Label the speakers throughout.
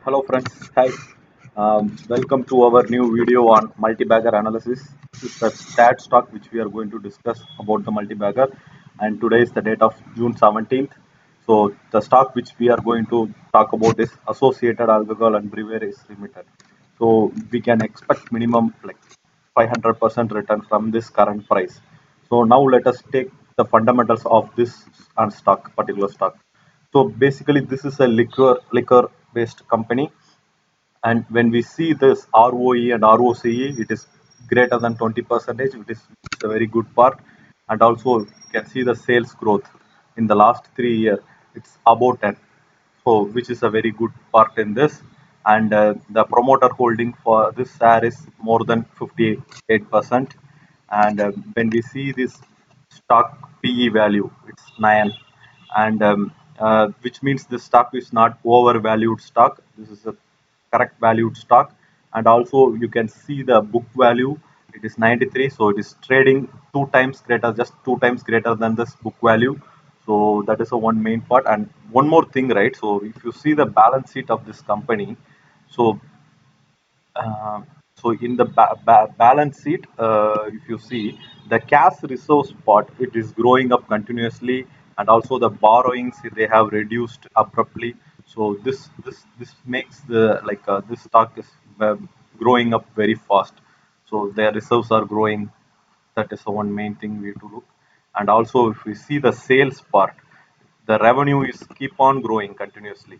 Speaker 1: Hello friends, hi. Welcome to our new video on multi-bagger analysis. This is the stat stock which we are going to discuss about the multi-bagger, and today is the date of June 17th. So the stock which we are going to talk about is Associated Alcohol and Breweries Limited. So we can expect minimum like 500% return from this current price. So now let us take the fundamentals of this particular stock. So basically, this is a liquor based company, and when we see this ROE and ROCE, it is greater than 20 percentage, which is a very good part. And also, you can see the sales growth in the last 3 years, it's about 10, so which is a very good part in this. And the promoter holding for this share is more than 58%. And when we see this stock PE value, it's 9, and which means the stock is not overvalued stock. This is a correct valued stock. And also you can see the book value, it is 93, so it is trading just two times greater than this book value. So that is a one main part. And one more thing, right? So if you see the balance sheet of this company, so uh, so in the balance sheet, if you see the cash resource part, it is growing up continuously, and also the borrowings they have reduced abruptly. So this makes the this stock is growing up very fast. So their reserves are growing. That is the one main thing we have to look. And also, if we see the sales part, the revenue is keep on growing continuously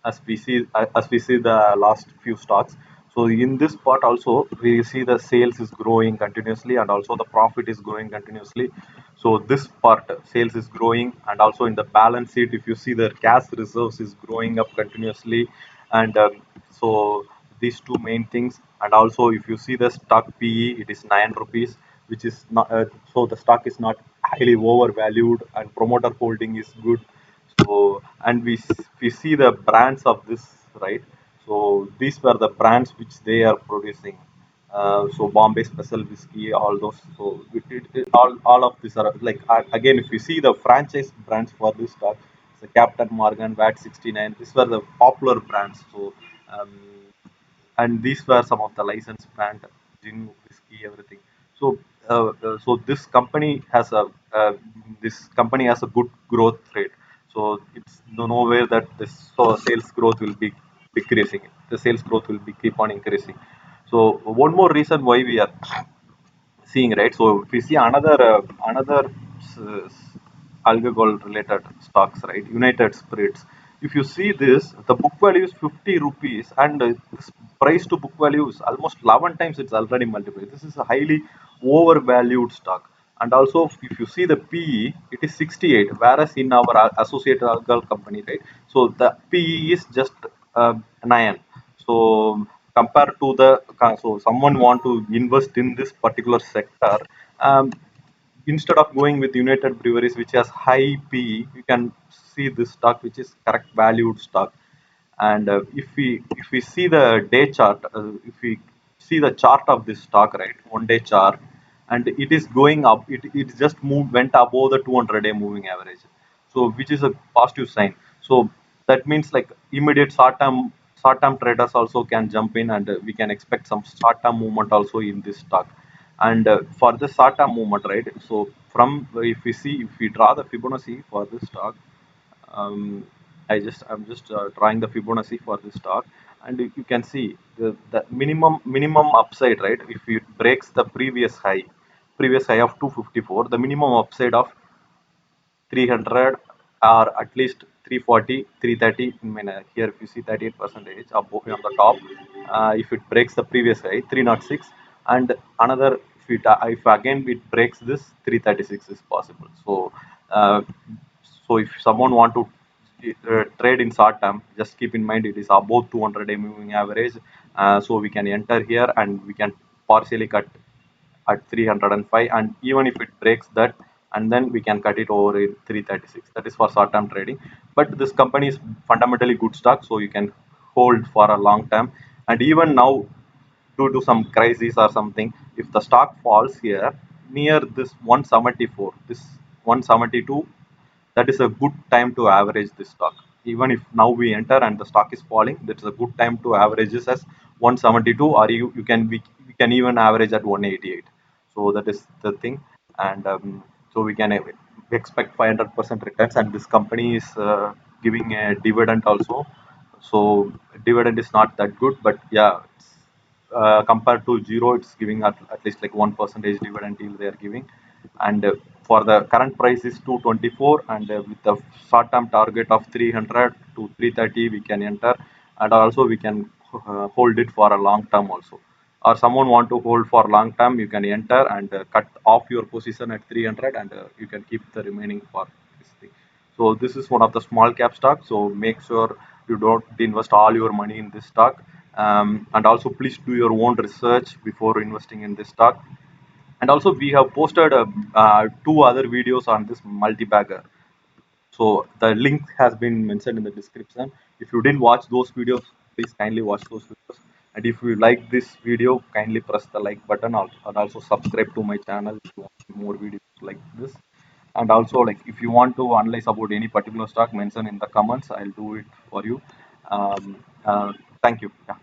Speaker 1: as we see the last few stocks. So in this part also we see the sales is growing continuously, and also the profit is growing continuously. So this part sales is growing, and also in the balance sheet if you see the cash reserves is growing up continuously. And so these two main things. And also if you see the stock PE, it is 9 rupees, which is not so the stock is not highly overvalued, and promoter holding is good. So, and we see the brands of this, right? So these were the brands which they are producing. So Bombay Special Whiskey, all those. So all of these are like again, if you see the franchise brands for this stock, so Captain Morgan, VAT 69, these were the popular brands. So um, and these were some of the licensed brand, gin, whiskey, everything. So so this company has a good growth rate. So it's nowhere that this sales growth will be decreasing. The sales growth will be keep on increasing. So one more reason why we are seeing, right? So if we see another uh, alcohol related stocks, right? United Spirits. If you see this, the book value is 50 rupees, and this price to book value is almost 11 times. It's already multiplied. This is a highly overvalued stock. And also if you see the PE, it is 68, whereas in our associated alcohol company, right? So the PE is just 9. So compared to so someone want to invest in this particular sector, um, instead of going with United Breweries, which has high PE, you can see this stock, which is correct valued stock. And if we see the day chart, if we see the chart of this stock, right, 1 day chart, and it is going up. It just went above the 200-day moving average. So which is a positive sign. So that means like immediate short term traders also can jump in, and we can expect some short term movement also in this stock. And for the short term movement, right? So from if we draw the Fibonacci for this stock, um, I'm just drawing the Fibonacci for this stock, and you can see the minimum upside, right? If it breaks the previous high of 254, the minimum upside of 300, or at least 340, 330. I mean, here if you see 38 percentage above on the top, if it breaks the previous high 306, and another if again it breaks this 336 is possible. So if someone want to trade in short term, just keep in mind it is above 200-day moving average. So we can enter here, and we can partially cut at 305, and even if it breaks that, and then we can cut it over in 336. That is for short term trading. But this company is fundamentally good stock, so you can hold for a long term. And even now, due to some crisis or something, if the stock falls here near this 174, this 172, that is a good time to average this stock. even if now we enter and the stock is falling, that's a good time to average this as 172, or you can we can even average at 188. So that is the thing. And so we can expect 500% returns, and this company is giving a dividend also. So dividend is not that good, but yeah, compared to zero, it's giving at least like 1% dividend yield they are giving. And for the current price is 224, and with the short term target of 300 to 330 we can enter, and also we can hold it for a long term also. Or someone want to hold for long term, you can enter and cut off your position at 300, and you can keep the remaining for this thing. So this is one of the small cap stocks. So make sure you don't invest all your money in this stock. And also please do your own research before investing in this stock. And also we have posted two other videos on this multi-bagger. So the link has been mentioned in the description. If you didn't watch those videos, please kindly watch those videos. And if you like this video, kindly press the like button, and also subscribe to my channel if you want more videos like this. And also, like, if you want to analyze about any particular stock, mention in the comments. I'll do it for you. Um, uh, Thank you. Yeah.